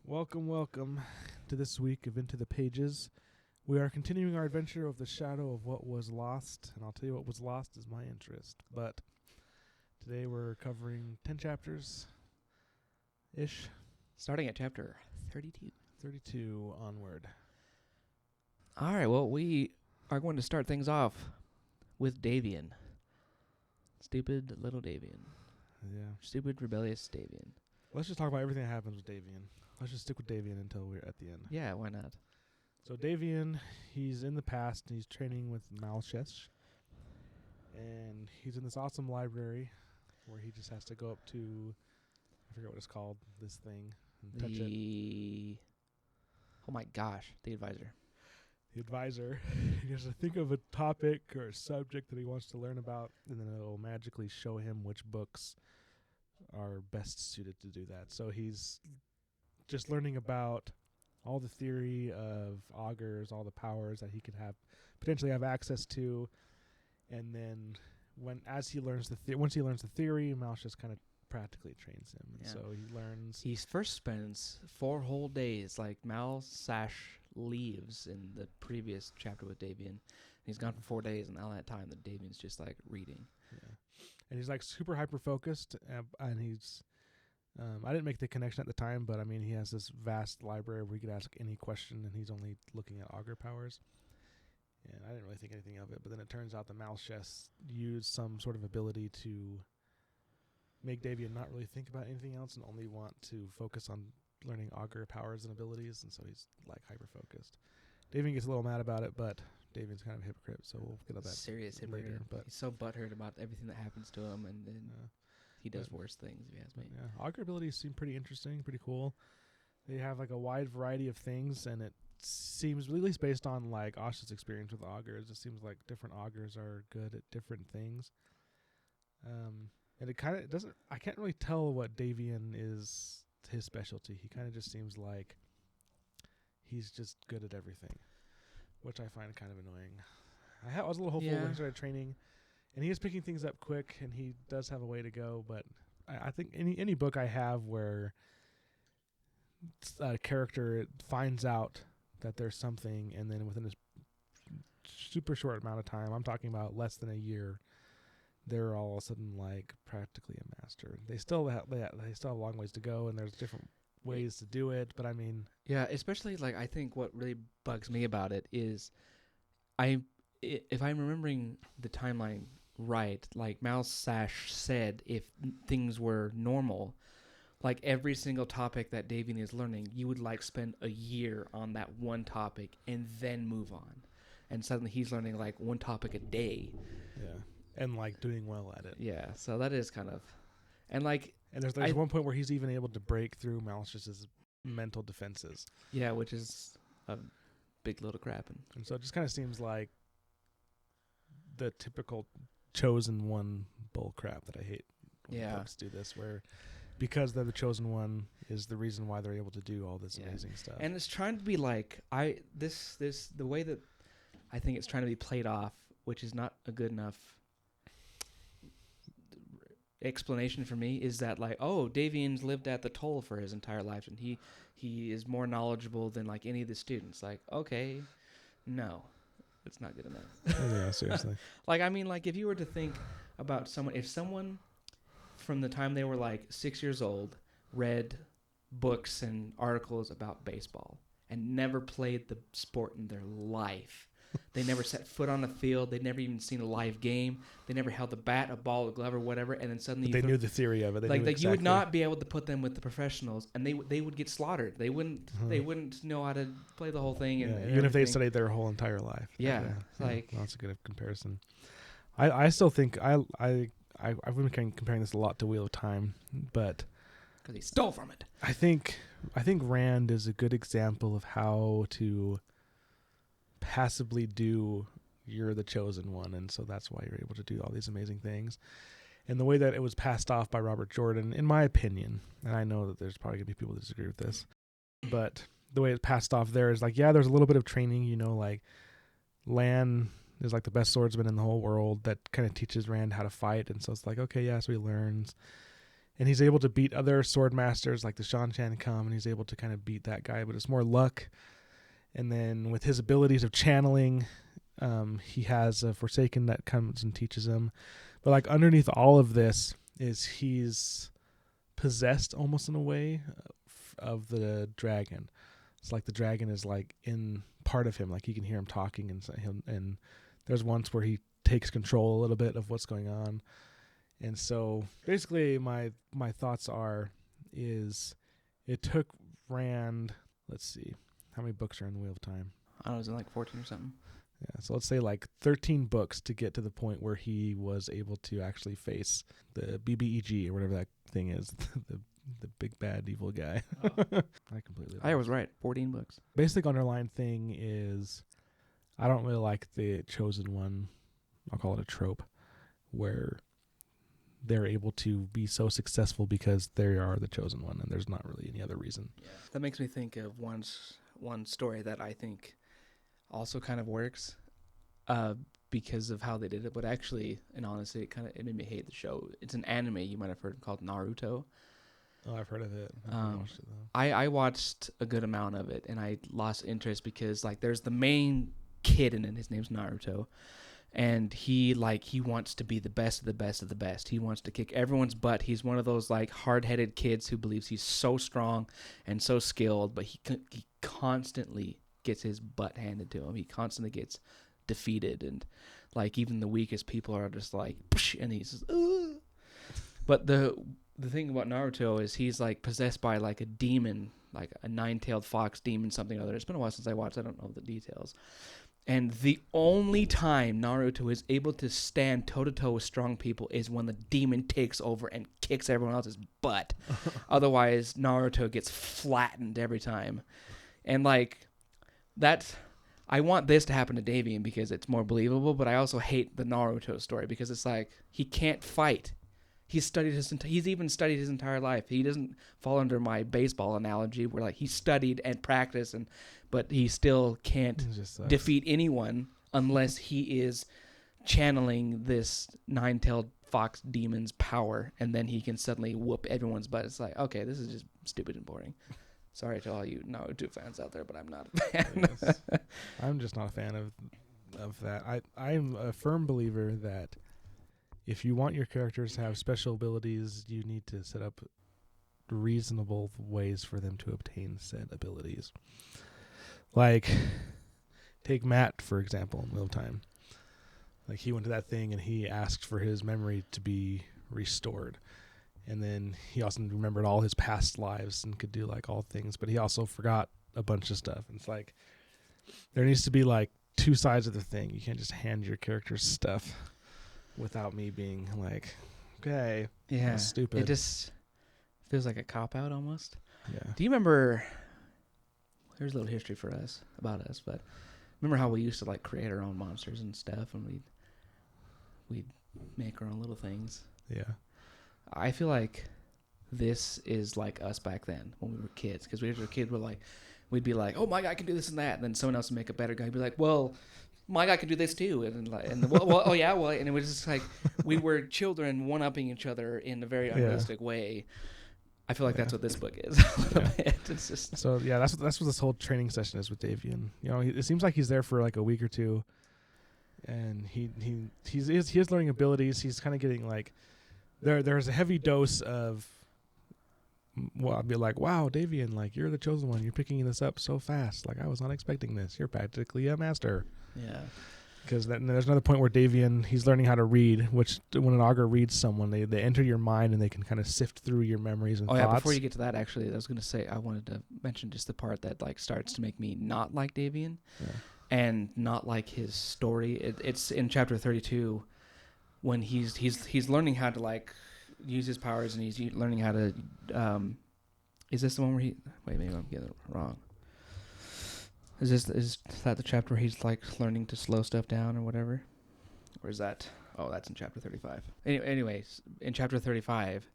Welcome to this week of Into the Pages. We are continuing our adventure of the shadow of what was lost, and I'll tell you what was lost is my interest. But today we're covering 10 chapters-ish. Starting at chapter 32. 32 onward. All right, well, we are going to start things off with Davian. Stupid little Davian. Yeah. Stupid, rebellious Davian. Let's just talk about everything that happens with Davian. Let's just stick with Davian until we're at the end. Yeah, why not? So Davian, he's in the past, and he's training with Malchesh. And he's in this awesome library where he just has to go up to, I forget what it's called, this thing, and touch it. Oh my gosh, the advisor. The advisor. He has to think of a topic or a subject that he wants to learn about, and then it'll magically show him which books are best suited to do that. So he's just learning about all the theory of augurs, all the powers that he could potentially have access to, and then once he learns the theory, Mouse just kind of practically trains him. And so he learns. He first spends 4 whole days, like Mal Sash leaves in the previous chapter with Davian. He's gone for 4 days, and all that time, the Davian's just like reading. Yeah, and he's like super hyper focused, and he's. I didn't make the connection at the time, but I mean, he has this vast library where he could ask any question, and he's only looking at augur powers. And I didn't really think anything of it, but then it turns out the Malchesh used some sort of ability to make Davian not really think about anything else and only want to focus on learning augur powers and abilities, and so he's like hyper focused. Davian gets a little mad about it, but Davian's kind of a hypocrite, so we'll get to that serious later. Hypocrite. But he's so butthurt about everything that happens to him, and then he does worse things, if you ask me. Yeah, augur abilities seem pretty interesting, pretty cool. They have like a wide variety of things, and it seems, at least based on like Asha's experience with augurs, it seems like different augurs are good at different things. And it kind of doesn't. I can't really tell what Davian is his specialty. He kind of just seems like he's just good at everything, which I find kind of annoying. I was a little hopeful when he started training. And he is picking things up quick, and he does have a way to go. But I think any book I have where a character finds out that there's something, and then within a super short amount of time, I'm talking about less than a year, they're all of a sudden like practically a master. They still have a long ways to go, and there's different ways to do it. But I mean, yeah, especially like I think what really bugs me about it is, if I'm remembering the timeline right, like Mouse Sash said, if things were normal, like every single topic that Davian is learning, you would like spend a year on that one topic and then move on. And suddenly he's learning like one topic a day. Yeah. And like doing well at it. Yeah. So that is kind of, and there's one point where he's even able to break through Malchish's mental defenses. Yeah, which is a big load of crap. And so it just kind of seems like the typical chosen one bull crap that I hate when books do this, where because they're the chosen one is the reason why they're able to do all this amazing stuff. And it's trying to be like the way that I think it's trying to be played off, which is not a good enough explanation for me, is that like, oh, Davian's lived at the Toll for his entire life, and he is more knowledgeable than like any of the students. Like, okay, no. It's not good enough. Yeah, seriously. Like, I mean, like, if you were to think about if someone from the time they were like 6 years old read books and articles about baseball and never played the sport in their life, they never set foot on the field, they'd never even seen a live game, they never held a bat, a ball, a glove, or whatever, and then suddenly they knew the theory of it. They knew exactly. You would not be able to put them with the professionals, and they would get slaughtered. They wouldn't know how to play the whole thing. And even if they studied their whole entire life. Yeah, well, that's a good comparison. I still think I've been comparing this a lot to Wheel of Time, but because he stole from it. I think Rand is a good example of how to passively do you're the chosen one, and so that's why you're able to do all these amazing things. And the way that it was passed off by Robert Jordan, in my opinion, and I know that there's probably going to be people that disagree with this, but the way it's passed off there is like, yeah, there's a little bit of training, like Lan is like the best swordsman in the whole world that kind of teaches Rand how to fight, and so it's like, okay, yeah, so he learns. and he's able to beat other sword masters like the Shan Chan come, and he's able to kind of beat that guy, but it's more luck. And then with his abilities of channeling, he has a Forsaken that comes and teaches him. But like underneath all of this is he's possessed almost in a way of the dragon. It's like the dragon is like in part of him, like he can hear him talking, and there's once where he takes control a little bit of what's going on. And so basically my thoughts is it took Rand, let's see, how many books are in the Wheel of Time? I don't know, was it like 14 or something? Yeah, so let's say like 13 books to get to the point where he was able to actually face the BBEG or whatever that thing is, the big bad evil guy. Oh. I was right, 14 books. Basic underlying thing is I don't really like the Chosen One, I'll call it a trope, where they're able to be so successful because they are the Chosen One, and there's not really any other reason. Yeah. That makes me think of one story that I think also kind of works because of how they did it, but actually, and honestly, it made me hate the show. It's an anime you might have heard called Naruto. Oh, I've heard of it. I watched it though. I watched a good amount of it, and I lost interest because like there's the main kid in it. His name's Naruto. And he wants to be the best of the best of the best. He wants to kick everyone's butt. He's one of those like hard-headed kids who believes he's so strong and so skilled, but he constantly gets his butt handed to him. He constantly gets defeated, and like even the weakest people are just like, psh, and he's just, ugh. But the thing about Naruto is he's like possessed by like a demon, like a nine-tailed fox demon, something or other. It's been a while since I watched. I don't know the details. And the only time Naruto is able to stand toe-to-toe with strong people is when the demon takes over and kicks everyone else's butt. Otherwise, Naruto gets flattened every time. And, like, I want this to happen to Davian because it's more believable, but I also hate the Naruto story because it's like, he can't fight. He's even studied his entire life. He doesn't fall under my baseball analogy where, like, he studied and practiced but he still can't defeat anyone unless he is channeling this nine-tailed fox demon's power, and then he can suddenly whoop everyone's butt. It's like, okay, this is just stupid and boring. Sorry to all you Naruto fans out there, but I'm not a fan. Yes. I'm just not a fan of that. I'm a firm believer that if you want your characters to have special abilities, you need to set up reasonable ways for them to obtain said abilities. Like, take Matt, for example, in Wheel of Time. Like, he went to that thing and he asked for his memory to be restored. And then he also remembered all his past lives and could do, like, all things. But he also forgot a bunch of stuff. And it's like, there needs to be, like, two sides of the thing. You can't just hand your characters stuff without me being like, okay, yeah, that's stupid. It just feels like a cop-out almost. Yeah. Do you remember... Here's a little history for us, about us, but remember how we used to like create our own monsters and stuff, and we'd make our own little things? Yeah. I feel like this is like us back then when we were kids, because we were kids, we'd be like, oh, my guy can do this and that, and then someone else would make a better guy. He'd be like, well, my guy can do this too, oh yeah, well, and it was just like we were children one-upping each other in a very unrealistic way. I feel like that's what this book is a little bit. It's just so yeah, that's what this whole training session is with Davian. You know, it seems like he's there for like a week or two, and he's learning abilities. He's kind of getting like there's a heavy dose of. Well, I'd be like, wow, Davian, like you're the chosen one. You're picking this up so fast. Like I was not expecting this. You're practically a master. Yeah. Because there's another point where Davian, he's learning how to read, which when an augur reads someone, they enter your mind and they can kind of sift through your memories and thoughts. Yeah, before you get to that, actually, I was going to say, I wanted to mention just the part that like starts to make me not like Davian and not like his story. It's in chapter 32 when he's learning how to like use his powers, and he's learning how to, is this the one where wait, maybe I'm getting it wrong. Is that the chapter where he's like learning to slow stuff down or whatever? Or is that... Oh, that's in chapter 35. Anyways, in chapter 35,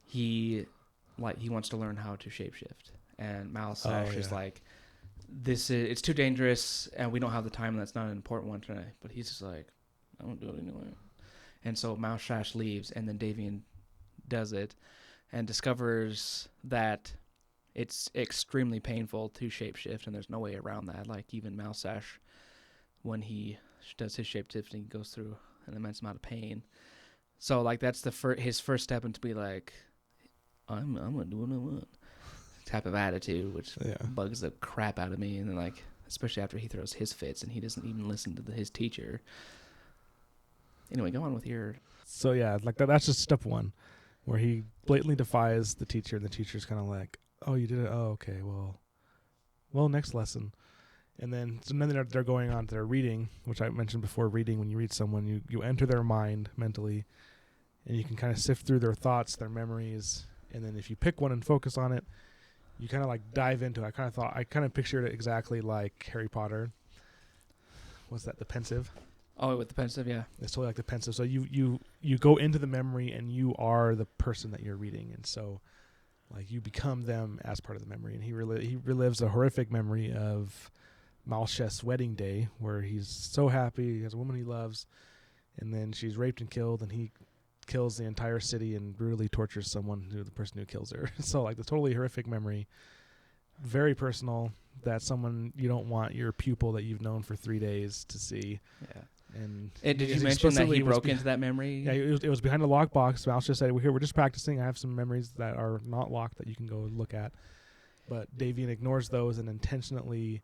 he wants to learn how to shapeshift. And Malsash is like, it's too dangerous and we don't have the time, and that's not an important one tonight. But he's just like, I won't do it anyway. And so Malsash leaves, and then Davian does it. and discovers that it's extremely painful to shapeshift, and there's no way around that. Like even Mousesash, when he does his shapeshifting, goes through an immense amount of pain. So like that's his first step into be like, I'm gonna do what I want type of attitude, which bugs the crap out of me. And then like, especially after he throws his fits and he doesn't even listen to his teacher. Anyway, go on with your. So yeah, like that's just step one, where he blatantly defies the teacher, and the teacher's kind of like, "Oh, you did it. Oh, okay. Well, next lesson." And then they're going on to their reading, which I mentioned before. Reading, when you read someone, you enter their mind mentally, and you can kind of sift through their thoughts, their memories, and then if you pick one and focus on it, you kind of like dive into it. I kind of pictured it exactly like Harry Potter. What's that? The Pensive. Oh, with the Pensive, yeah. It's totally like the Pensive. So you go into the memory, and you are the person that you're reading, and so like you become them as part of the memory. And he relives a horrific memory of Malcheth's wedding day, where he's so happy, he has a woman he loves, and then she's raped and killed, and he kills the entire city and brutally tortures the person who kills her. So like the totally horrific memory, very personal, that someone you don't want your pupil that you've known for 3 days to see. Yeah. And did you mention that he broke into that memory? Yeah, it was behind a lockbox. Mouse just said, we're just practicing. I have some memories that are not locked that you can go look at. But Davian ignores those and intentionally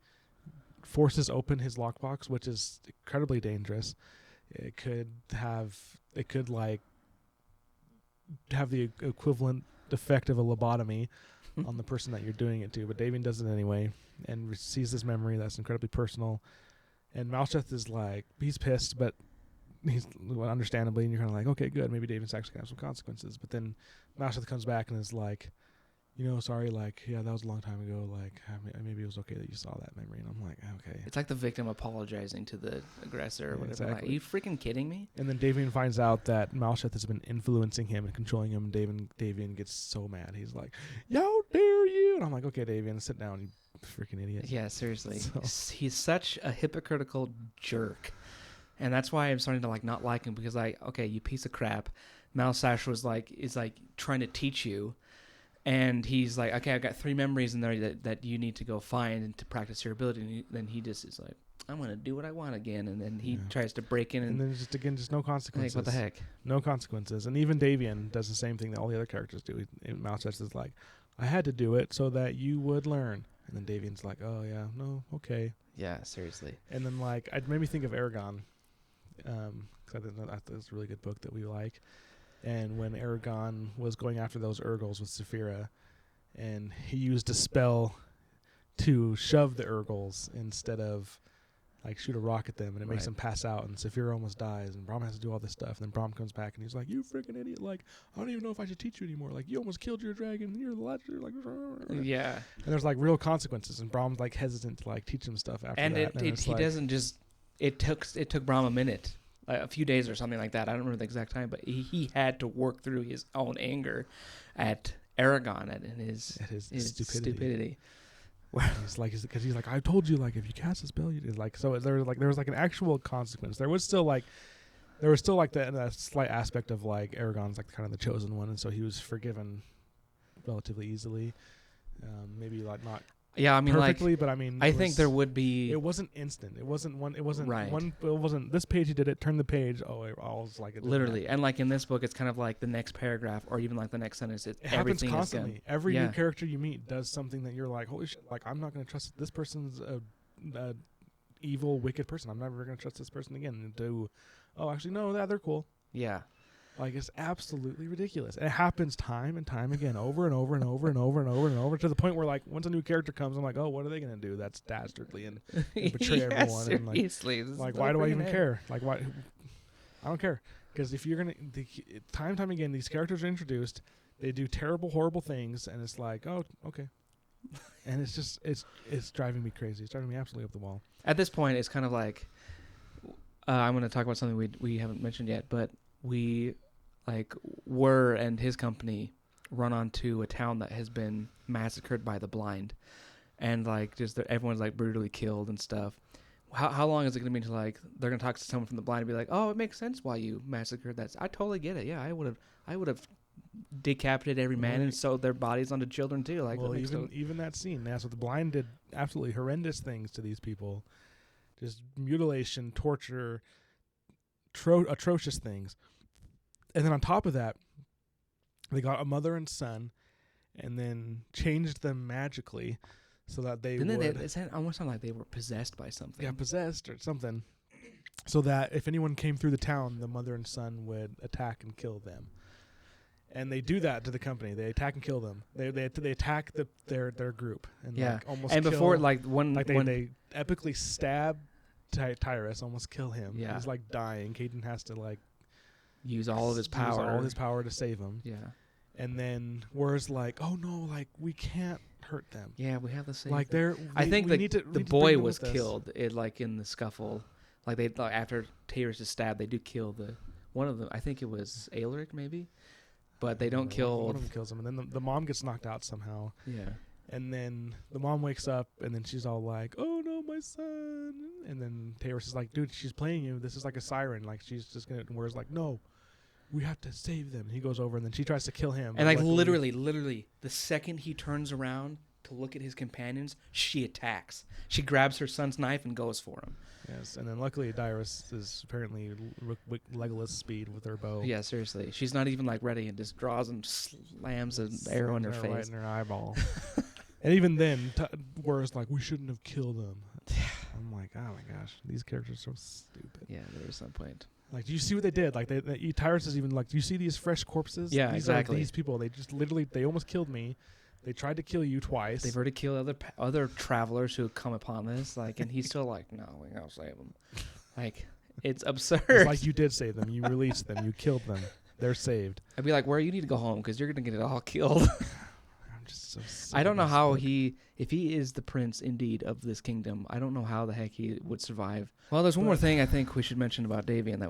forces open his lockbox, which is incredibly dangerous. It could have the equivalent effect of a lobotomy on the person that you're doing it to. But Davian does it anyway and sees this memory that's incredibly personal. And Malcheth is like, he's pissed, but he's understandably, and you're kind of like, okay, good, maybe Davian's actually going to have some consequences. But then Malcheth comes back and is like, sorry, like, yeah, that was a long time ago. Like, maybe it was okay that you saw that memory. And I'm like, okay. It's like the victim apologizing to the aggressor or whatever. Exactly. Like, are you freaking kidding me? And then Davian finds out that Malcheth has been influencing him and controlling him. And Davian gets so mad. He's like, how dare you? And I'm like, okay, Davian, sit down, you freaking idiot. Yeah, seriously. So. He's such a hypocritical jerk. And that's why I'm starting to like not like him, because okay, you piece of crap. Malsash is like trying to teach you. And he's like, okay, I've got 3 memories in there that you need to go find and to practice your ability. And then he just is like, I'm going to do what I want again. And then he tries to break in. And then just no consequences. Like, what the heck? No consequences. And even Davian does the same thing that all the other characters do. Malcheth is like, I had to do it so that you would learn. And then Davian's like, oh, yeah, no, okay. Yeah, seriously. And then, like, it made me think of Aragon. Because I thought it was a really good book that we like. And when Aragon was going after those Urgles with Saphira, and he used a spell to shove the Urgles instead of like shoot a rock at them, and it makes them pass out, and Saphira almost dies, and Brahm has to do all this stuff, and then Brahm comes back and he's like, you freaking idiot, like, I don't even know if I should teach you anymore, like, you almost killed your dragon, and you're the last, like, yeah. And there's like real consequences, and Brahm's like hesitant to like teach him stuff after that. And he doesn't just, it took Brahm a minute. A few days or something like that. I don't remember the exact time, but he had to work through his own anger at Aragon and his stupidity. He's like, because he's like, I told you, like, if you cast a spell, you did, like, so there was like an actual consequence. There was still that slight aspect of like Aragon's like kind of the chosen one, and so he was forgiven relatively easily. Maybe like not. Yeah, I mean, perfectly, like, but I mean, I think there would be. It wasn't instant. It wasn't one. It wasn't right. one. It wasn't this page. He did it. Turn the page. Oh, it was like it literally. And like in this book, it's kind of like the next paragraph, or even like the next sentence. It happens constantly. Every new character you meet does something that you're like, holy shit! Like, I'm not going to trust this person's a evil, wicked person. I'm never going to trust this person again. Oh, actually, no, they're cool. Yeah. Like, it's absolutely ridiculous. It happens time and time again, over and over and over and over and over and over, to the point where, like, once a new character comes, I'm like, oh, what are they going to do? That's dastardly and betray everyone. Seriously. And like why do I even care? Like, why? I don't care. Because if you're going to, time and time again, these characters are introduced, they do terrible, horrible things, and it's like, oh, okay. And it's just, it's driving me crazy. It's driving me absolutely up the wall. At this point, it's kind of like, I'm going to talk about something we haven't mentioned yet, but we... like and his company run onto a town that has been massacred by the blind, and like just everyone's like brutally killed and stuff. How long is it going to be until like they're going to talk to someone from the blind and be like, oh, it makes sense why you massacred that? I totally get it. Yeah, I would have decapitated every man Right. and sewed their bodies onto children too. Like, well, that makes even that scene, that's what the Blind did. Absolutely horrendous things to these people, just mutilation, torture, atrocious things. And then on top of that, they got a mother and son, and then changed them magically so that they would. It almost sounded like they were possessed by something. Yeah, possessed or something. So that if anyone came through the town, the mother and son would attack and kill them. And they do that to the company. They attack and kill them. They attack their group and like almost and kill, before like they epically stab Tyrus, almost kill him. Yeah. He's like dying. Caden has to like use all of his power. Use all his power to save him. Yeah. And then War's like, "Oh no, like we can't hurt them. Yeah, we have the same. Like I think the boy was killed. killed. Like in the scuffle, like they after Tyrus is stabbed, they do kill one of them. I think it was Alaric maybe, but they don't kill. One of them kills him, and then the mom gets knocked out somehow. Yeah. And then the mom wakes up, and then she's all like, "Oh no, my son!" And then Tyrus is like, "Dude, she's playing you. This is like a siren. Like she's just gonna." And War's like, "No, we have to save them." And he goes over, and then she tries to kill him. And like literally, the second he turns around to look at his companions, she attacks. She grabs her son's knife and goes for him. Yes, and then luckily Dyrus is apparently Legolas speed with her bow. Yeah, seriously, she's not even like ready and just draws and slams an arrow in her face, right in her eyeball. And even then, War's like, "We shouldn't have killed them." I'm like, "Oh my gosh, these characters are so stupid." Yeah, there is some point. Like, do you see what they did? Like, Tyrus is even like, "Do you see these fresh corpses? Yeah, these exactly. These people, they just literally, they almost killed me. They tried to kill you twice. They've already killed other travelers who have come upon this. Like, and he's still like, "No, we gotta save them." Like, it's absurd. It's like you did save them. You released them. You killed them. They're saved. I'd be like, "Where you need to go home because you're gonna get it all killed." I'm just so sick I don't of know this how book. if he is the prince indeed of this kingdom, I don't know how the heck he would survive. Well, there's one more thing I think we should mention about Davian that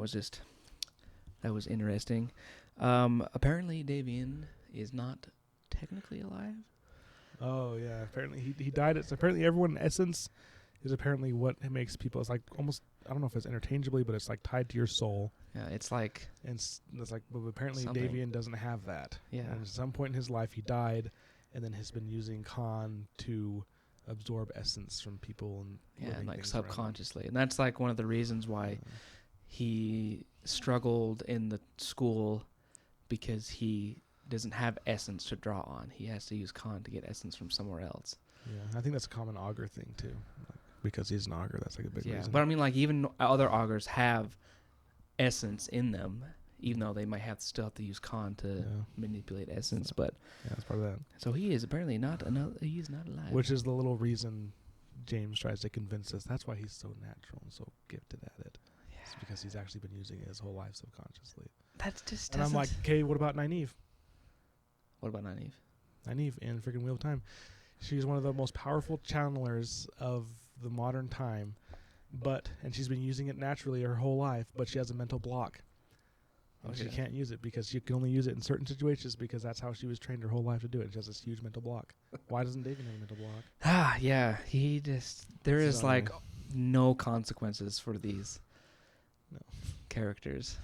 was interesting. Apparently Davian is not technically alive. Oh yeah, apparently he died. It's apparently everyone in essence is apparently what makes people. It's like almost, I don't know if it's interchangeably, but it's like tied to your soul. Yeah, it's like And it's like, but apparently something. Davian doesn't have that. Yeah. And at some point in his life he died, and then has been using Khan to absorb essence from people and living like things around him. subconsciously, and that's like one of the reasons why he struggled in the school because he doesn't have essence to draw on. He has to use Khan to get essence from somewhere else. Yeah, I think that's a common augur thing too. Like, because he's an augur, that's like a big reason. But I mean, like even other augurs have essence in them, even though they might still have to use Khan to manipulate essence. But yeah, that's part of that. so he is apparently not he is not alive. Which is the little reason James tries to convince us. That's why he's so natural and so gifted at it. Yeah. It's because he's actually been using it his whole life subconsciously. That's just. And I'm like, okay, what about Nynaeve? What about Nynaeve? Nynaeve in freaking Wheel of Time. She's one of the most powerful channelers of the modern time, and she's been using it naturally her whole life, but she has a mental block. And she can't use it because she can only use it in certain situations because that's how she was trained her whole life to do it. She has this huge mental block. Why doesn't David have a mental block? Yeah, there is So- like no consequences for these characters.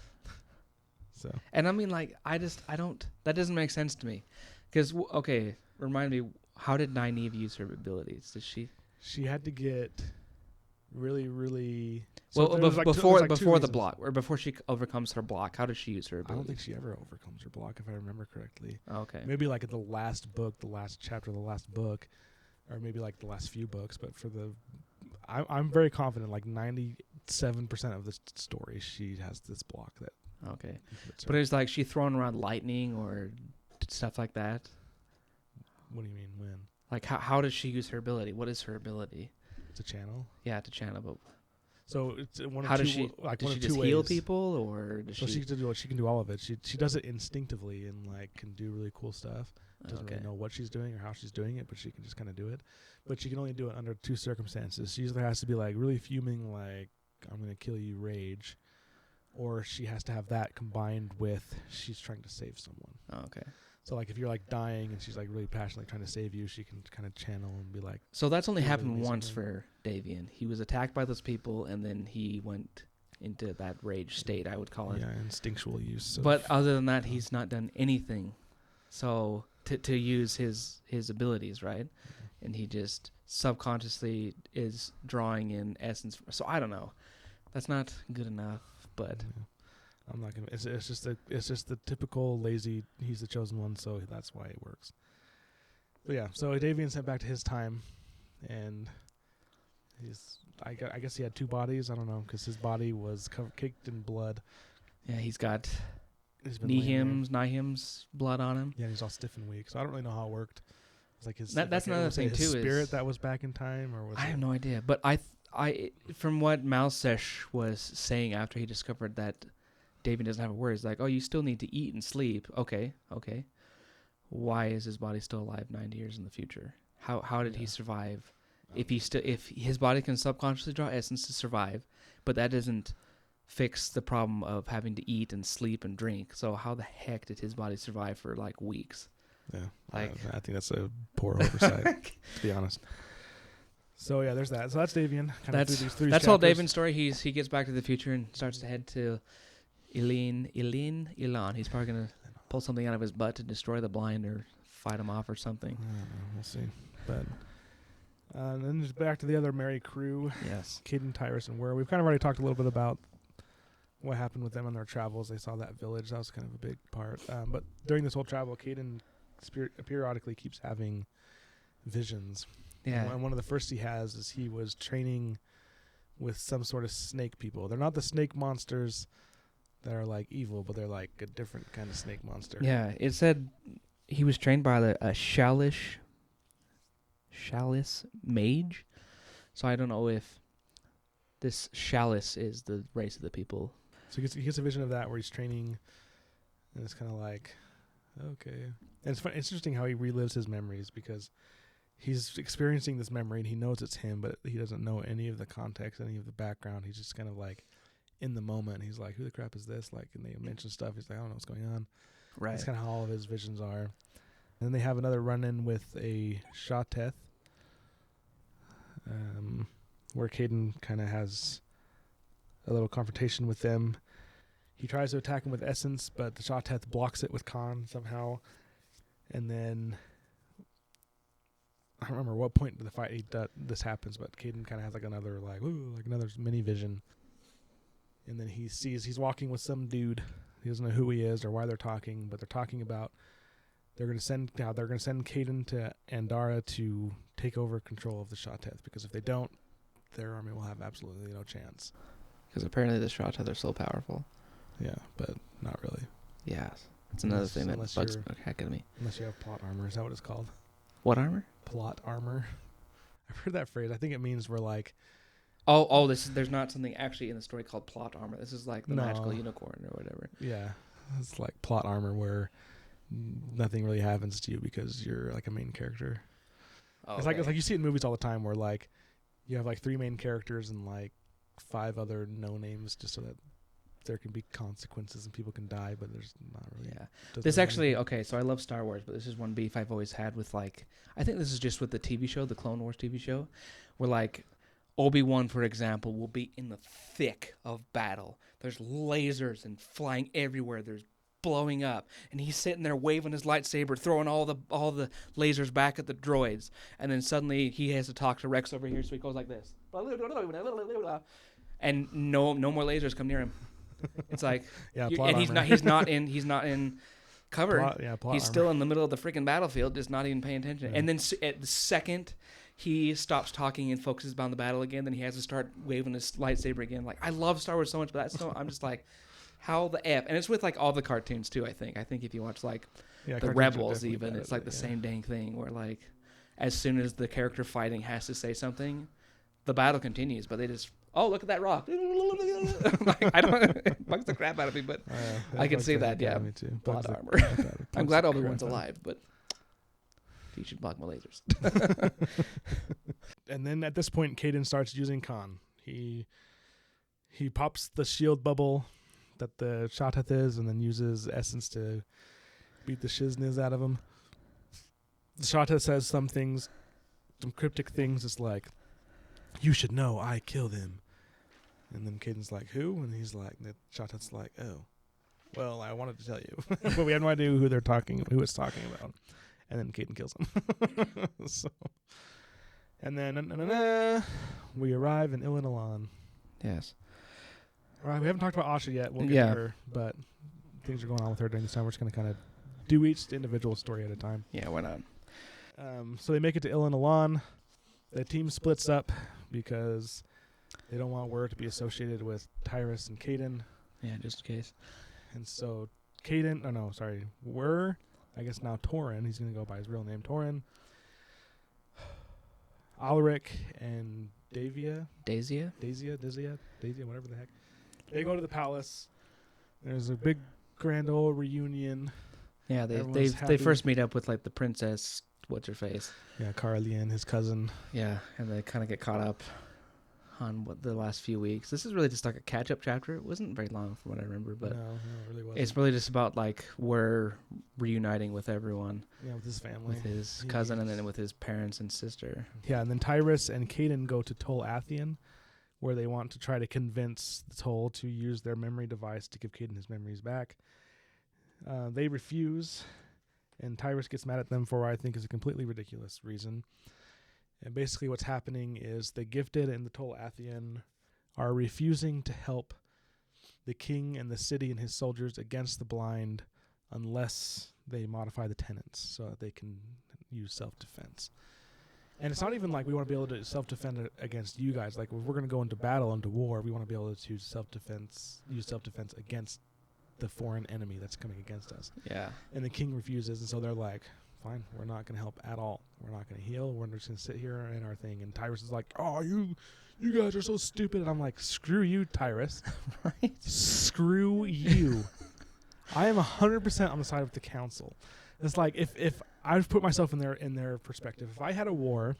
So And I mean, like, that doesn't make sense to me. Because, okay, remind me, how did Nynaeve use her abilities? Did she? she had to get really, really. Well, there was before two the reasons. block, or before she overcomes her block, how does she use her I abilities? don't think she ever overcomes her block, if I remember correctly. Okay. Maybe like in the last book, the last chapter, the last book, or maybe like the last few books. But I'm very confident, like 97% of the story, she has this block that. Okay. But it's like she throwing around lightning or stuff like that. What do you mean when? Like how does she use her ability? What is her ability? It's a channel. Yeah, to channel. But So it's one of how two. does she? Like Does one she of two just ways. heal people, or does So she? she can do all of it. She does it instinctively and like can do really cool stuff. Doesn't Okay. really know what she's doing or how she's doing it, but she can just kind of do it. But she can only do it under two circumstances. She either has to be like really fuming, like I'm gonna kill you, rage, or she has to have that combined with she's trying to save someone. Oh, okay. So like if you're like dying and she's like really passionately trying to save you, she can kind of channel and be like, So that's only Yeah, happened release once something. for Davian. He was attacked by those people, and then he went into that rage state, I would call it. Yeah, instinctual use. But other than that, he's not done anything. So to use his abilities, right? And he just subconsciously is drawing in essence. So I don't know. That's not good enough. But I'm not gonna. It's just the typical lazy. He's the chosen one, so that's why it works. But yeah, so Davian sent back to his time, and I guess he had two bodies. I don't know, because his body was caked in blood. yeah, he's got He's been laying Nihim's blood on him. there. Yeah, he's all stiff and weak. So I don't really know how it worked. It's like his. That's another thing his too. Spirit Is that was back in time, or was I it? have no idea. But I from what Malsesh was saying after he discovered that David doesn't have a word, he's like, oh, you still need to eat and sleep. Okay. Why is his body still alive 90 years in the future? How did he survive? If his body can subconsciously draw essence to survive, but that doesn't fix the problem of having to eat and sleep and drink. So how the heck did his body survive for like weeks? Yeah, Like I think that's a poor oversight, to be honest. So yeah, there's that. So that's Davian. That's all Davian's story. He gets back to the future and starts to head to Elan. He's probably gonna pull something out of his butt to destroy the blind or fight him off or something. I don't know, we'll see. But and then just back to the other merry crew, Yes. Caden, Tyrus, and Where. We've kind of already talked a little bit about what happened with them on their travels. They saw that village. That was kind of a big part. But during this whole travel, Caden periodically keeps having visions. Yeah. And one of the first he has is he was training with some sort of snake people. They're not the snake monsters that are like evil, but they're like a different kind of snake monster. Yeah. It said he was trained by a Shalish mage. So I don't know if this Chalice is the race of the people. So he gets a vision of that where he's training, and it's kind of like, okay. And it's fun. It's interesting how he relives his memories because he's experiencing this memory and he knows it's him, but he doesn't know any of the context, any of the background. He's just kind of like in the moment. He's like, who the crap is this? Like, and they mention stuff. He's like, I don't know what's going on. Right. That's kind of how all of his visions are. And then they have another run-in with a Shoteth, where Caden kind of has a little confrontation with them. He tries to attack him with essence, but the Shoteth blocks it with Khan somehow. And then I don't remember what point of the fight this happens, but Caden kind of has like another another mini vision. And then he's walking with some dude. He doesn't know who he is or why they're talking, but they're talking about they're going to send Caden to Andara to take over control of the Shoteth, because if they don't, their army will have absolutely no chance. Because apparently the Shoteth are so powerful. Yeah, but not really. Yes. That's another thing that Unless bugs the heck out of me. Unless you have plot armor. Is that what it's called? What armor? Plot armor. I've heard that phrase. I think it means we're like... There's not something actually in the story called plot armor. This is like the magical unicorn or whatever. Yeah. It's like plot armor where nothing really happens to you because you're like a main character. Oh, it's like you see it in movies all the time where like you have like 3 main characters and like 5 other no names just so that there can be consequences and people can die, but there's not really. Yeah. This really actually, okay, so I love Star Wars, but this is one beef I've always had with like, I think this is just with the TV show, the Clone Wars TV show, where like Obi-Wan, for example, will be in the thick of battle. There's lasers and flying everywhere. There's blowing up, and he's sitting there waving his lightsaber, throwing all the lasers back at the droids, and then suddenly he has to talk to Rex over here, so he goes like this, and no more lasers come near him. It's like, yeah, and he's not in cover. Plot he's still in the middle of the freaking battlefield, just not even paying attention. Yeah. And then at the second he stops talking and focuses on the battle again, then he has to start waving his lightsaber again. Like, I love Star Wars so much, but that's so I'm just like, how the F? And it's with like all the cartoons too. I think if you watch like the Rebels, even it's like the same dang thing where like as soon as the character fighting has to say something, the battle continues, but they just, oh, look at that rock. Like, I don't, it bugs the crap out of me, but I can see that. Yeah, me too. Plot armor. I'm glad Obi-Wan's alive, but he should block my lasers. And then at this point, Caden starts using Khan. He pops the shield bubble that the Shoteth is, and then uses essence to beat the shizniz out of him. The Shoteth says some cryptic things. It's like, "You should know I killed him," And then Caden's like, who? And he's like, Shattet's like, oh, well, I wanted to tell you. But we had no idea who it's talking about. And then Caden kills him. So, and then we arrive in Illinois. Yes. All right, we haven't talked about Asha yet. We'll get Yeah. to her, but things are going on with her during this time. We're just going to kind of do each individual story at a time. Yeah, why not? So they make it to Illinois. The team splits up because they don't want Wur to be associated with Tyrus and Caden. Yeah, just in case. And so Wur, I guess now Torin, he's going to go by his real name, Torin, Alaric, and Dacia, whatever the heck. They go to the palace. There's a big grand old reunion. Yeah, Everyone's they happy. first meet up with like the princess, what's her face? Yeah, Carlian, his cousin. Yeah, and they kind of get caught up on the last few weeks. This is really just like a catch-up chapter. It wasn't very long from what I remember, but No, it really wasn't. it's really just about like we're reuniting with everyone, Yeah, with his family. with his cousin, and then with his parents and sister. Yeah, and then Tyrus and Caden go to Tol Athian, where they want to try to convince the Tol to use their memory device to give Caden his memories back. They refuse, and Tyrus gets mad at them for what I think is a completely ridiculous reason. And basically what's happening is the Gifted and the Tol Athian are refusing to help the king and the city and his soldiers against the blind unless they modify the tenets so that they can use self-defense. And it's not even like we want to be able to self-defend against you guys. Like, if we're going to go into battle, into war, we want to be able to use self-defense against the foreign enemy that's coming against us. Yeah. And the king refuses, and so they're like, fine, we're not going to help at all. We're not going to heal. We're just going to sit here in our thing. And Tyrus is like, oh, you guys are so stupid. And I'm like, screw you, Tyrus. Right? Screw you. I am 100% on the side of the council. It's like, if I put myself in their perspective, if I had a war,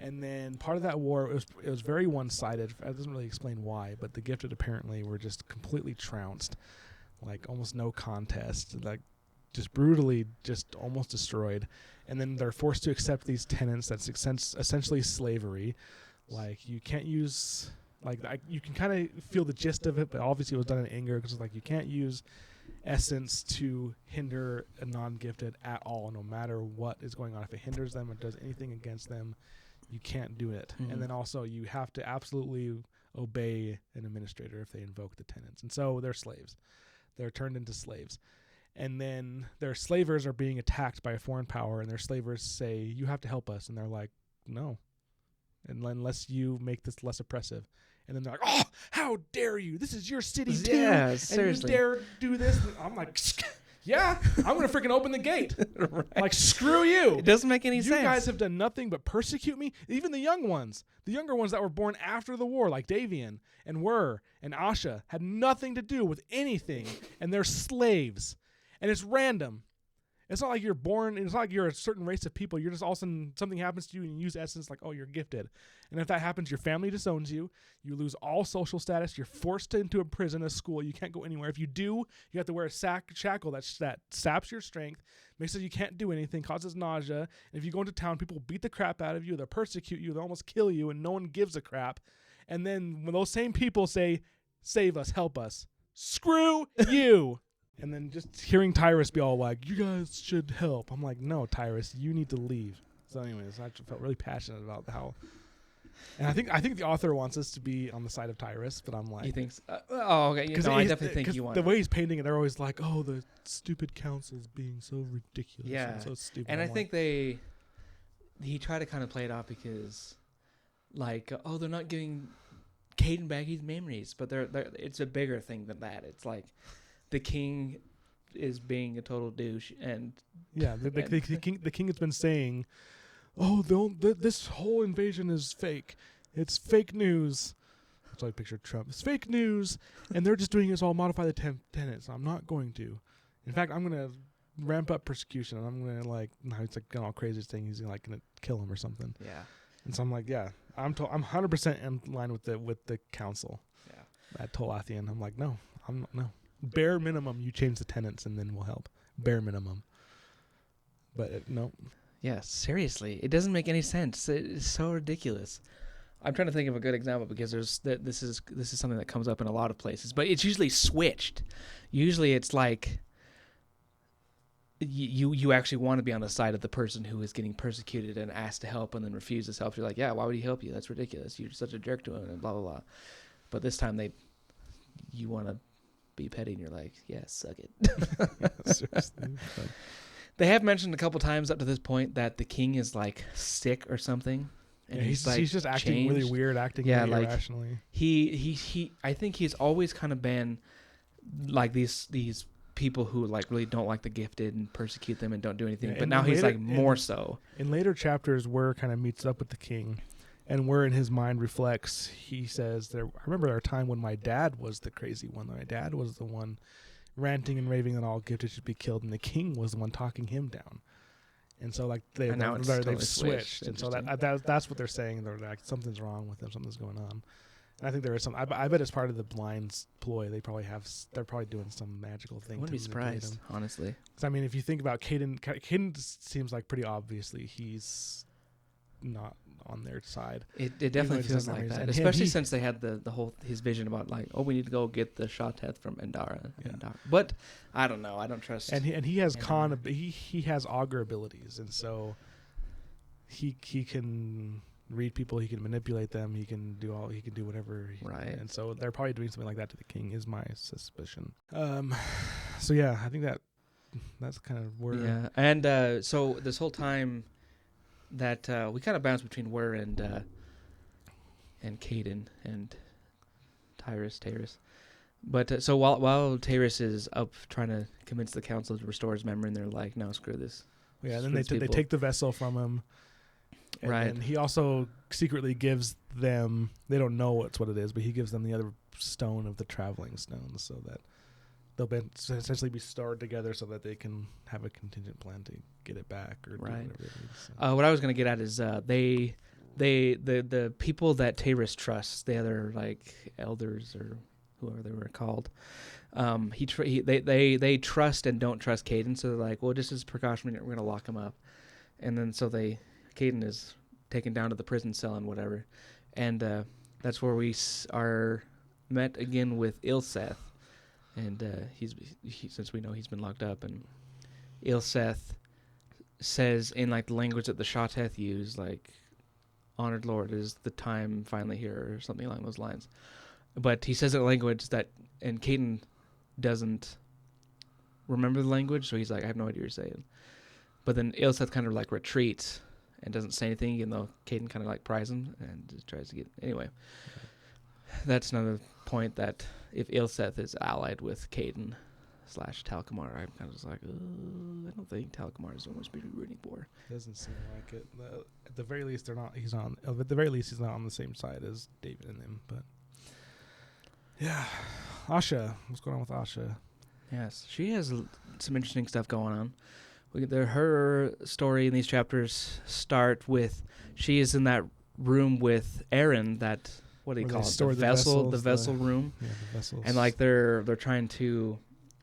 and then part of that war, it was very one-sided. It doesn't really explain why, but the Gifted apparently were just completely trounced. Like, almost no contest. Like, just brutally, just almost destroyed. And then they're forced to accept these tenets that's essentially slavery. Like, you can't use, like, you can kind of feel the gist of it, but obviously it was done in anger because, like, you can't use essence to hinder a non-gifted at all, no matter what is going on. If it hinders them or does anything against them, you can't do it. Mm-hmm. And then also you have to absolutely obey an administrator if they invoke the tenets. And so they're slaves. They're turned into slaves. And then their slavers are being attacked by a foreign power, and their slavers say, you have to help us. And they're like, no, unless you make this less oppressive. And then they're like, oh, how dare you? This is your city too. Yeah, seriously. And you dare do this? And I'm like, yeah, I'm going to freaking open the gate. Right. Like, screw you. It doesn't make any sense. You guys have done nothing but persecute me. Even the young ones, the younger ones that were born after the war, like Davian and Wur and Asha, had nothing to do with anything. And they're slaves. And it's random. It's not like you're born, it's not like you're a certain race of people. You're just all of a sudden something happens to you and you use essence like, oh, you're gifted. And if that happens, your family disowns you. You lose all social status. You're forced into a prison, a school. You can't go anywhere. If you do, you have to wear a shackle that saps your strength, makes it you can't do anything, causes nausea. And if you go into town, people beat the crap out of you. They'll persecute you. They'll almost kill you, and no one gives a crap. And then when those same people say, save us, help us, screw you. And then just hearing Tyrus be all like, you guys should help. I'm like, no, Tyrus, you need to leave. So anyways, I felt really passionate about how. And I think the author wants us to be on the side of Tyrus, but I'm like. You think so? Oh, okay. No, I definitely think you want the way he's painting it, they're always like, oh, the stupid council's being so ridiculous and so stupid. And I think he tried to kind of play it off because, like, oh, they're not giving Caden back his memories, but it's a bigger thing than that. It's like the king is being a total douche, and the king has been saying, oh, this whole invasion is fake. It's fake news. That's how I pictured Trump. It's fake news, and they're just doing it so I'll modify the tenets. I'm not going to. In fact, I'm going to ramp up persecution, and I'm going to, like, no, it's like all crazy thing. He's like going to kill him or something. Yeah. And so I'm like, yeah, I'm 100% in line with the council. Yeah. At Tol Athian, I'm like, no. Bare minimum, you change the tenets, and then we'll help. Bare minimum. But no. Yeah, seriously. It doesn't make any sense. It's so ridiculous. I'm trying to think of a good example because this is something that comes up in a lot of places, but it's usually switched. Usually it's like you actually want to be on the side of the person who is getting persecuted and asked to help and then refuses help. You're like, yeah, why would he help you? That's ridiculous. You're such a jerk to him and blah blah blah. But this time you want to be petty and you're like, yeah, suck it. Seriously. But They have mentioned a couple times up to this point that the king is like sick or something. And yeah, he's just acting really weird, acting really irrationally. He I think he's always kind of been like these people who like really don't like the gifted and persecute them and don't do anything. Yeah, but now he's like more so. In later chapters, Wer kind of meets up with the king, and Wer in his mind reflects. He says, I remember a time when my dad was the crazy one. My dad was the one ranting and raving that all gifted should be killed, and the king was the one talking him down. And so, like, they've switched. And so that's what they're saying. They're like, something's wrong with them. Something's going on. And I think there is some. I bet it's part of the blind's ploy. They're probably doing some magical thing. I wouldn't be surprised, honestly. Because I mean, if you think about Caden seems like pretty obviously he's not on their side. It definitely feels like that, especially since they had the whole his vision about like, oh, we need to go get the Shateth from Endara. Yeah. But I don't know. I don't trust. And he has he has augur abilities, and so he can read people. He can manipulate them. He can do whatever. Right. And so they're probably doing something like that to the king. Is my suspicion. So yeah, I think that's kind of where. Yeah, and so this whole time that we kind of bounce between Wer and Caden and Tyrus. But so while Tyrus is up trying to convince the council to restore his memory, and they're like, no, screw this. Yeah, then they take the vessel from him. And right. And he also secretly gives them, they don't know what it is, but he gives them the other stone of the traveling stones so that they'll essentially be stored together so that they can have a contingent plan to get it back or do whatever it needs. So. What I was going to get at is the people that Tyrus trusts, the other like elders or whoever they were called, they trust and don't trust Caden, so they're like, well, just as precaution, we're going to lock him up. And then so Caden is taken down to the prison cell and whatever, and that's where we are met again with Ilseth, and since we know he's been locked up, and Ilseth says in like the language that the Shateth use, like, "Honored Lord, is the time finally here," or something along those lines. But he says it in language that, and Caden doesn't remember the language, so he's like, I have no idea what you're saying. But then Ilseth kind of like retreats and doesn't say anything, even though Caden kind of like pries him and just tries to get. Anyway, that's another point that if Ilseth is allied with Caden / Talcamar, I'm kind of just like, I don't think Talcamar is almost be rooting for. Doesn't seem like it. At the very least, they're not. At the very least, he's not on the same side as David and them. But yeah, Asha. What's going on with Asha? Yes, she has some interesting stuff going on. Her story in these chapters start with she is in that room with Aaron. That what do you call it? The vessel room. Yeah, the vessels. And like they're trying to.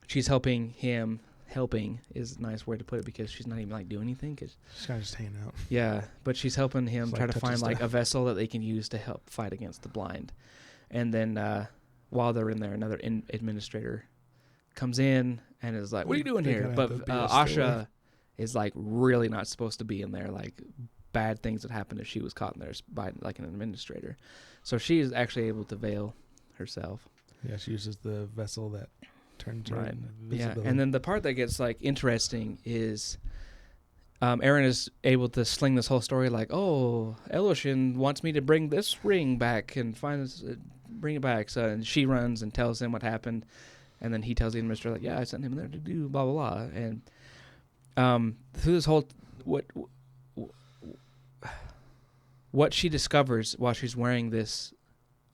She's helping him. Helping is a nice word to put it because she's not even like doing anything. Cause she's kind of just hanging out. Yeah, but she's helping him just try to find like a vessel that they can use to help fight against the blind. And then while they're in there, another administrator comes in and is like, "What are you doing here?" But Asha is like really not supposed to be in there. Like bad things would happen if she was caught in there by like an administrator. So she is actually able to veil herself. Yeah, she uses the vessel that turns her invisibility. Yeah, and then the part that gets like interesting is Aaron is able to sling this whole story like, "Oh, Eloshin wants me to bring this ring back and bring it back." So and she runs and tells him what happened, and then he tells the administrator like, "Yeah, I sent him there to do blah blah blah." And through this whole what she discovers while she's wearing this,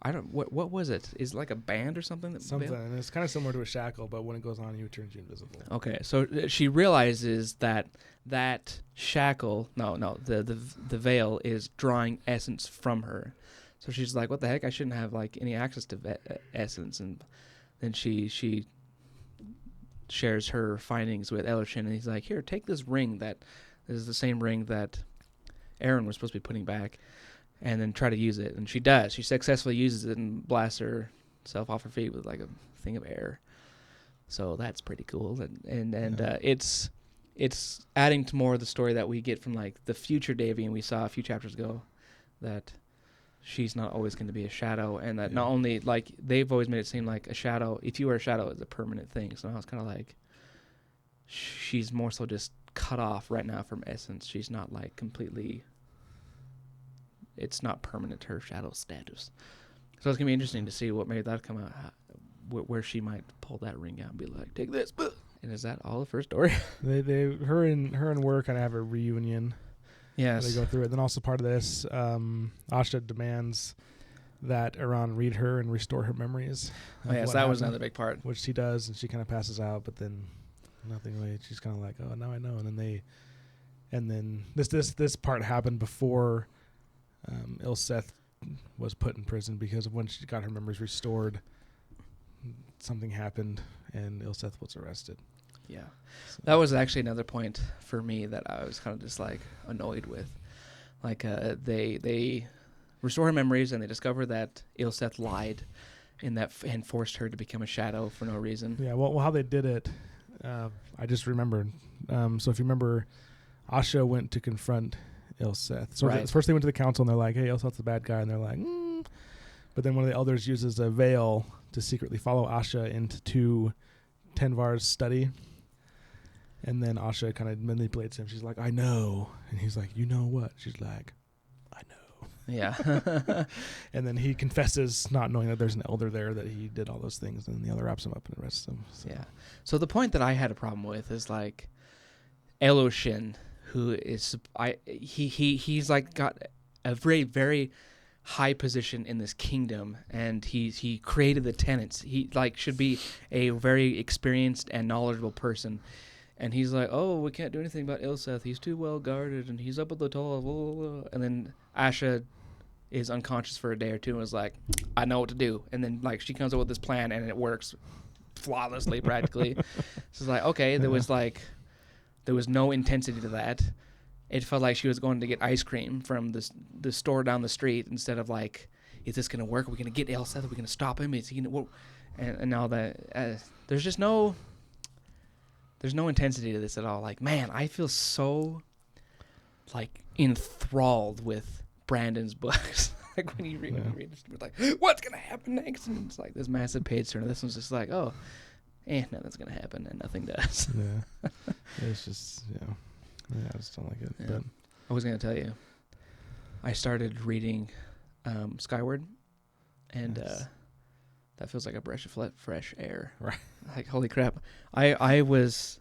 what was it? Is it like a band or something? And it's kind of similar to a shackle, but when it goes on you, it turns you invisible. Okay, so she realizes that shackle, the veil is drawing essence from her. So she's like, what the heck? I shouldn't have like any access to essence. And then she shares her findings with Eloshin, and he's like, here, take this ring that is the same ring that Aaron was supposed to be putting back. and then try to use it. And she does. She successfully uses it and blasts herself off her feet with like a thing of air. So that's pretty cool. And it's adding to more of the story that we get from like the future Davian we saw a few chapters ago, that she's not always going to be a shadow, and that not only like they've always made it seem like a shadow, if you are a shadow, it's a permanent thing. So now it's kind of like she's more so just cut off right now from essence. She's not like completely, it's not permanent, her shadow status. So it's gonna be interesting to see what made that come out, where she might pull that ring out and be like, take this. And is that all of her story? Her and Wur kind of have a reunion. Yes. They go through it. Then also part of this, Asha demands that Iran read her and restore her memories. Oh, yes, that was another big part. Which she does, and she kind of passes out, but then nothing really. She's kind of like, oh, now I know. And then this part happened before Ilseth was put in prison, because of when she got her memories restored, something happened and Ilseth was arrested. Yeah. So that was actually another point for me that I was kind of just like annoyed with. Like they restore her memories and they discover that Ilseth lied and forced her to become a shadow for no reason. Yeah, well how they did it, I just remembered. So if you remember, Asha went to confront Ilseth. So right. First they went to the council and they're like, hey, Ilseth's the bad guy. And they're like, But then one of the elders uses a veil to secretly follow Asha into Tenvar's study. And then Asha kind of manipulates him. She's like, I know. And he's like, you know what? She's like, I know. Yeah. And then he confesses, not knowing that there's an elder there, that he did all those things. And the elder wraps him up and arrests him. So. Yeah. So the point that I had a problem with is like Eloshin, who is he's like got a very, very high position in this kingdom, and he created the tenants. He like should be a very experienced and knowledgeable person. And he's like, oh, we can't do anything about Ilseth. He's too well guarded, and he's up at the top. Blah, blah, blah. And then Asha is unconscious for a day or two and was like, I know what to do. And then like she comes up with this plan, and it works flawlessly practically. So it's like, okay, there was no intensity to that. It felt like she was going to get ice cream from the store down the street instead of like, is this going to work? Are we going to get Ilseth? Are we going to stop him? Is he going to? And all that. There's just no. There's no intensity to this at all. Like, man, I feel so, like, enthralled with Brandon's books. Like, when you read it, it's like, what's going to happen next? And it's like this massive page turn. This one's just like, oh, nothing's going to happen, and nothing does. Yeah. It's just, I just don't like it. Yeah. But I was going to tell you, I started reading Skyward, and nice. That feels like a breath of fresh air. Right. Like, holy crap. I was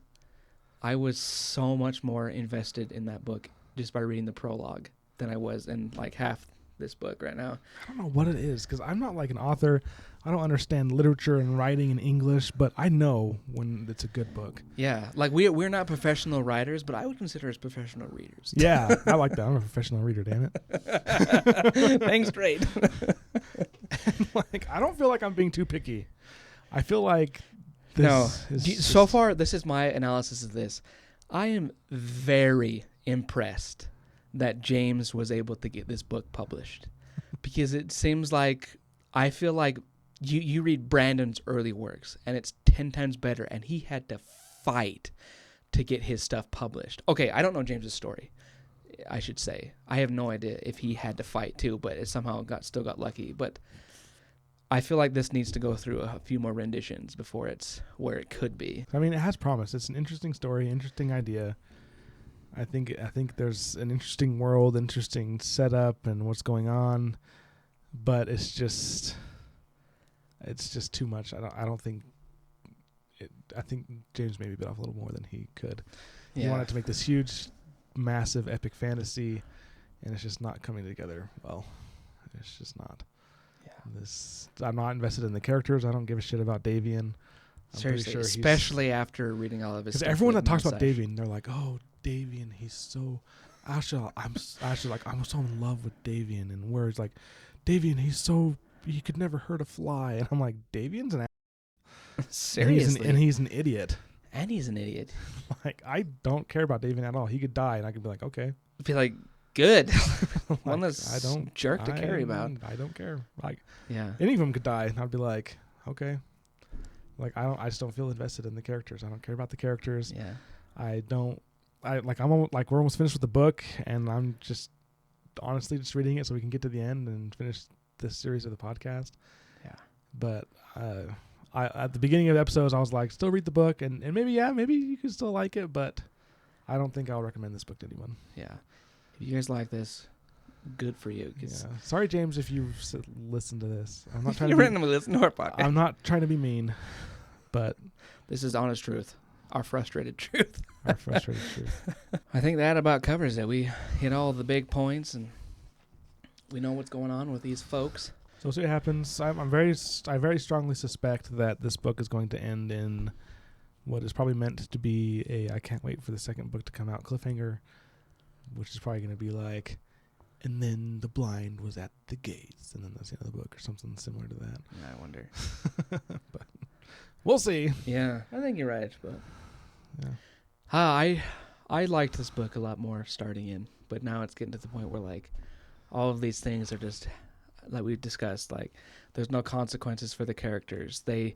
so much more invested in that book just by reading the prologue than I was in like half this book right now. I don't know what it is, because I'm not like an author. I don't understand literature and writing in English, but I know when it's a good book. Yeah, like we're not professional writers, but I would consider us professional readers. Yeah, I like that. I'm a professional reader, damn it. Thanks, great. Like, I don't feel like I'm being too picky. I feel like so far, this is my analysis of this. I am very impressed that James was able to get this book published, because it seems like, I feel like you read Brandon's early works and it's 10 times better, and he had to fight to get his stuff published. Okay, I don't know James's story, I should say. I have no idea if he had to fight too, but it somehow still got lucky. But I feel like this needs to go through a few more renditions before it's where it could be. I mean, it has promise. It's an interesting story, interesting idea. I think there's an interesting world, interesting setup, and what's going on, but it's just too much. I don't think. I think James maybe bit off a little more than he could. Yeah. He wanted to make this huge, massive, epic fantasy, and it's just not coming together well. It's just not. I'm not invested in the characters. I don't give a shit about Davian. Seriously, sure especially after reading all of his stuff. Because everyone that talks about Davian, they're like, "Oh, Davian, he's so." Asha, I'm so in love with Davian, and words like, "Davian, he could never hurt a fly," and I'm like, "Davian's an ass." Seriously, and he's an idiot. And he's an idiot. Like, I don't care about Davian at all. He could die, and I could be like, okay. Be like, good. Like, One that's I don't jerk to carry about. I don't care. Like Yeah. any of them could die, and I'd be like, okay. Like I just don't feel invested in the characters. I don't care about the characters. Yeah. We're almost finished with the book, and I'm just honestly just reading it so we can get to the end and finish this series of the podcast. Yeah. But I at the beginning of the episodes, I was like, still read the book, and maybe you can still like it, but I don't think I'll recommend this book to anyone. Yeah. If you guys like this, good for you. Yeah. Sorry, James, if you've listened to this. I'm not trying You to. randomly listen to our podcast. I'm not trying to be mean, but This is honest truth. Our frustrated truth. our frustrated truth. I think that about covers it. We hit all the big points, and we know what's going on with these folks. So we'll see what happens. I very strongly suspect that this book is going to end in what is probably meant to be a I can't wait for the second book to come out cliffhanger, which is probably going to be like, and then the blind was at the gates, and then that's the end of the book or something similar to that. I wonder. But we'll see. Yeah, I think you're right. But Yeah. I liked this book a lot more starting in, but now it's getting to the point where like all of these things are just like we discussed. Like there's no consequences for the characters. They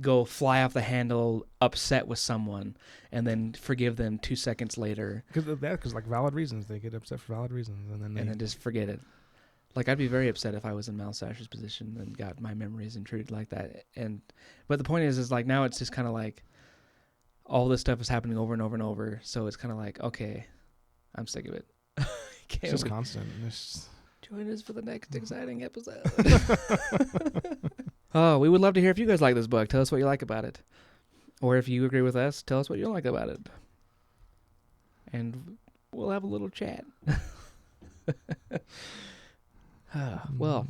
go fly off the handle, upset with someone, and then forgive them 2 seconds later. Because like valid reasons, they get upset for valid reasons, and then Just forget it. Like I'd be very upset if I was in Mal Sash's position and got my memories intruded like that. But the point is like now it's just kind of like all this stuff is happening over and over and over. So it's kind of like, okay, I'm sick of it. it's just constant. Join us for the next exciting episode. Oh, we would love to hear if you guys like this book. Tell us what you like about it. Or if you agree with us, tell us what you don't like about it. And we'll have a little chat. Well,